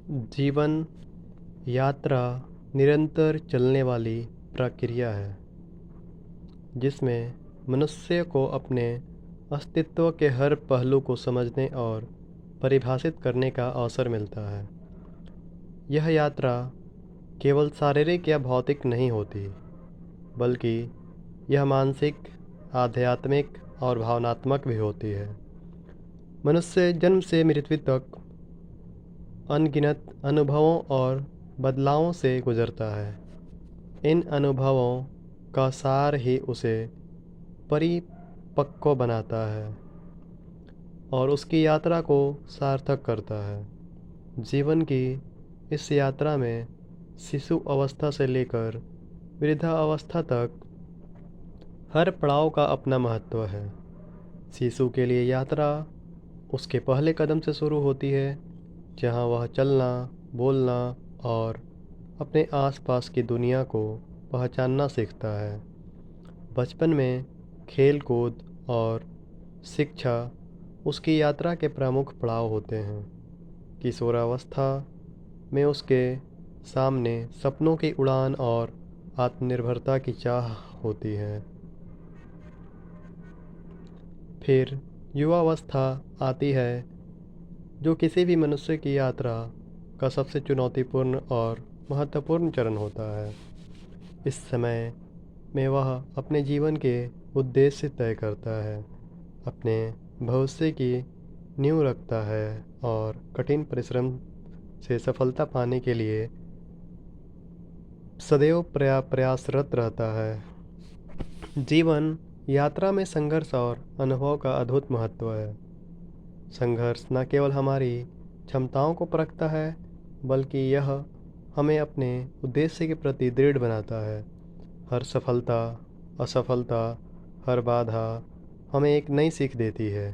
जीवन यात्रा निरंतर चलने वाली प्रक्रिया है जिसमें मनुष्य को अपने अस्तित्व के हर पहलू को समझने और परिभाषित करने का अवसर मिलता है। यह यात्रा केवल शारीरिक या भौतिक नहीं होती, बल्कि यह मानसिक, आध्यात्मिक और भावनात्मक भी होती है। मनुष्य जन्म से मृत्यु तक अनगिनत अनुभवों और बदलावों से गुजरता है। इन अनुभवों का सार ही उसे परिपक्व बनाता है और उसकी यात्रा को सार्थक करता है। जीवन की इस यात्रा में शिशु अवस्था से लेकर वृद्धावस्था तक हर पड़ाव का अपना महत्व है। शिशु के लिए यात्रा उसके पहले कदम से शुरू होती है, जहाँ वह चलना, बोलना और अपने आसपास की दुनिया को पहचानना सीखता है। बचपन में खेल कूद और शिक्षा उसकी यात्रा के प्रमुख पड़ाव होते हैं। किशोरावस्था में उसके सामने सपनों की उड़ान और आत्मनिर्भरता की चाह होती है। फिर युवावस्था आती है, जो किसी भी मनुष्य की यात्रा का सबसे चुनौतीपूर्ण और महत्वपूर्ण चरण होता है। इस समय में वह अपने जीवन के उद्देश्य तय करता है, अपने भविष्य की नींव रखता है और कठिन परिश्रम से सफलता पाने के लिए सदैव प्रयासरत रहता है। जीवन यात्रा में संघर्ष और अनुभव का अद्भुत महत्व है। संघर्ष न केवल हमारी क्षमताओं को परखता है, बल्कि यह हमें अपने उद्देश्य के प्रति दृढ़ बनाता है। हर सफलता, असफलता, हर बाधा हमें एक नई सीख देती है।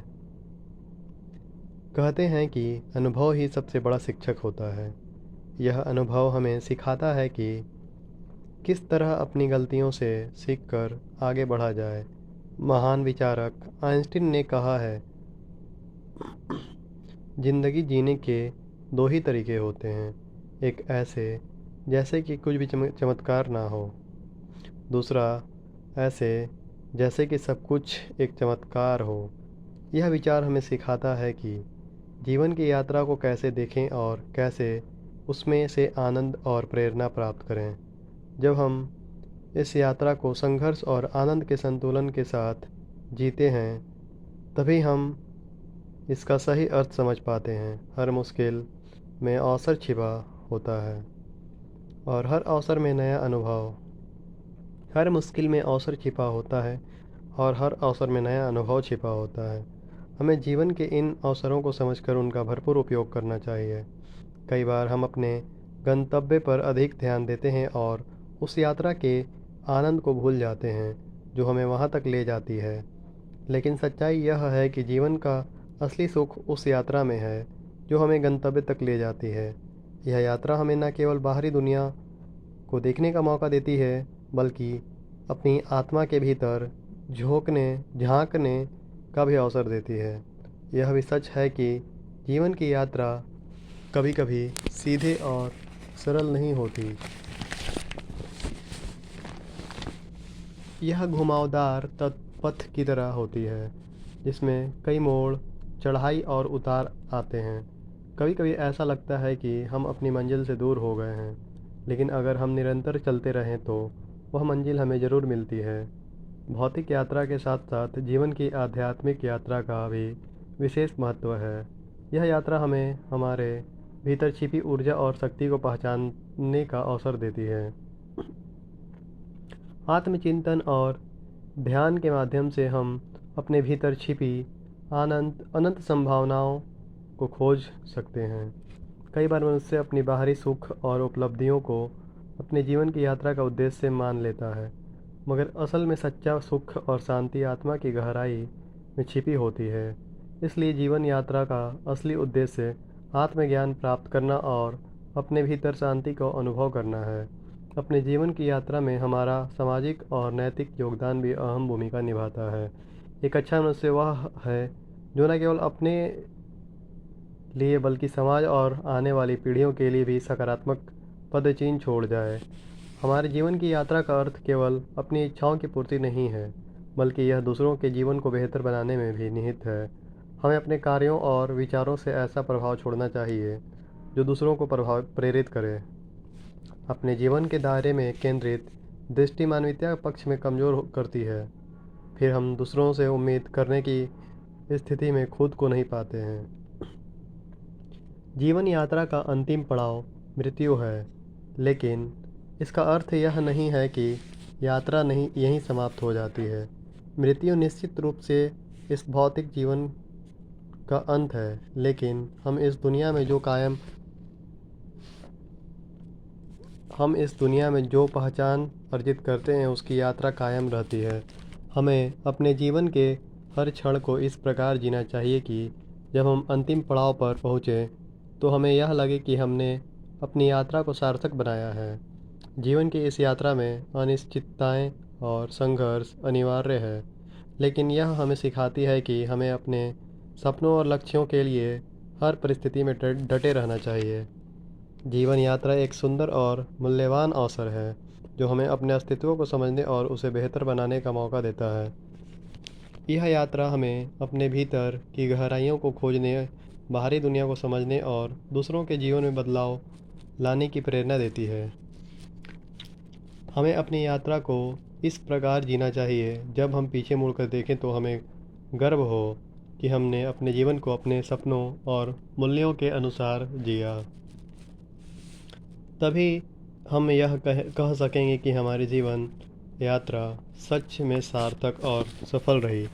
कहते हैं कि अनुभव ही सबसे बड़ा शिक्षक होता है। यह अनुभव हमें सिखाता है कि किस तरह अपनी गलतियों से सीखकर आगे बढ़ा जाए। महान विचारक आइंस्टीन ने कहा है, जिंदगी जीने के दो ही तरीके होते हैं, एक ऐसे जैसे कि कुछ भी चमत्कार ना हो, दूसरा ऐसे जैसे कि सब कुछ एक चमत्कार हो। यह विचार हमें सिखाता है कि जीवन की यात्रा को कैसे देखें और कैसे उसमें से आनंद और प्रेरणा प्राप्त करें। जब हम इस यात्रा को संघर्ष और आनंद के संतुलन के साथ जीते हैं, तभी हम इसका सही अर्थ समझ पाते हैं। हर मुश्किल में अवसर छिपा होता है और हर अवसर में नया अनुभव हर मुश्किल में अवसर छिपा होता है और हर अवसर में नया अनुभव छिपा होता है। हमें जीवन के इन अवसरों को समझकर उनका भरपूर उपयोग करना चाहिए। कई बार हम अपने गंतव्य पर अधिक ध्यान देते हैं और उस यात्रा के आनंद को भूल जाते हैं जो हमें वहाँ तक ले जाती है। लेकिन सच्चाई यह है कि जीवन का असली सुख उस यात्रा में है जो हमें गंतव्य तक ले जाती है। यह यात्रा हमें न केवल बाहरी दुनिया को देखने का मौका देती है, बल्कि अपनी आत्मा के भीतर झांकने का भी अवसर देती है। यह भी सच है कि जीवन की यात्रा कभी कभी सीधे और सरल नहीं होती। यह घुमावदार पथ की तरह होती है, जिसमें कई मोड़, चढ़ाई और उतार आते हैं। कभी कभी ऐसा लगता है कि हम अपनी मंजिल से दूर हो गए हैं, लेकिन अगर हम निरंतर चलते रहें तो वह मंजिल हमें ज़रूर मिलती है। भौतिक यात्रा के साथ साथ जीवन की आध्यात्मिक यात्रा का भी विशेष महत्व है। यह यात्रा हमें हमारे भीतर छिपी ऊर्जा और शक्ति को पहचानने का अवसर देती है। आत्मचिंतन और ध्यान के माध्यम से हम अपने भीतर छिपी अनंत संभावनाओं को खोज सकते हैं। कई बार मनुष्य अपनी बाहरी सुख और उपलब्धियों को अपने जीवन की यात्रा का उद्देश्य मान लेता है, मगर असल में सच्चा सुख और शांति आत्मा की गहराई में छिपी होती है। इसलिए जीवन यात्रा का असली उद्देश्य आत्मज्ञान प्राप्त करना और अपने भीतर शांति को अनुभव करना है। अपने जीवन की यात्रा में हमारा सामाजिक और नैतिक योगदान भी अहम भूमिका निभाता है। एक अच्छा मनुष्य वह है जो न केवल अपने लिए बल्कि समाज और आने वाली पीढ़ियों के लिए भी सकारात्मक पदचिन्ह छोड़ जाए। हमारे जीवन की यात्रा का अर्थ केवल अपनी इच्छाओं की पूर्ति नहीं है, बल्कि यह दूसरों के जीवन को बेहतर बनाने में भी निहित है। हमें अपने कार्यों और विचारों से ऐसा प्रभाव छोड़ना चाहिए जो दूसरों को प्रेरित करे। अपने जीवन के दायरे में केंद्रित दृष्टि मानवीयता पक्ष में कमज़ोर करती है। फिर हम दूसरों से उम्मीद करने की स्थिति में खुद को नहीं पाते हैं। जीवन यात्रा का अंतिम पड़ाव मृत्यु है, लेकिन इसका अर्थ यह नहीं है कि यात्रा नहीं यहीं समाप्त हो जाती है। मृत्यु निश्चित रूप से इस भौतिक जीवन का अंत है, लेकिन हम इस दुनिया में जो पहचान अर्जित करते हैं उसकी यात्रा कायम रहती है। हमें अपने जीवन के हर क्षण को इस प्रकार जीना चाहिए कि जब हम अंतिम पड़ाव पर पहुँचें तो हमें यह लगे कि हमने अपनी यात्रा को सार्थक बनाया है। जीवन की इस यात्रा में अनिश्चितताएं और संघर्ष अनिवार्य है, लेकिन यह हमें सिखाती है कि हमें अपने सपनों और लक्ष्यों के लिए हर परिस्थिति में डटे रहना चाहिए। जीवन यात्रा एक सुंदर और मूल्यवान अवसर है जो हमें अपने अस्तित्व को समझने और उसे बेहतर बनाने का मौका देता है। यह यात्रा हमें अपने भीतर की गहराइयों को खोजने, बाहरी दुनिया को समझने और दूसरों के जीवन में बदलाव लाने की प्रेरणा देती है। हमें अपनी यात्रा को इस प्रकार जीना चाहिए जब हम पीछे मुड़कर देखें तो हमें गर्व हो कि हमने अपने जीवन को अपने सपनों और मूल्यों के अनुसार जिया। तभी हम यह कह सकेंगे कि हमारी जीवन यात्रा सच में सार्थक और सफल रही।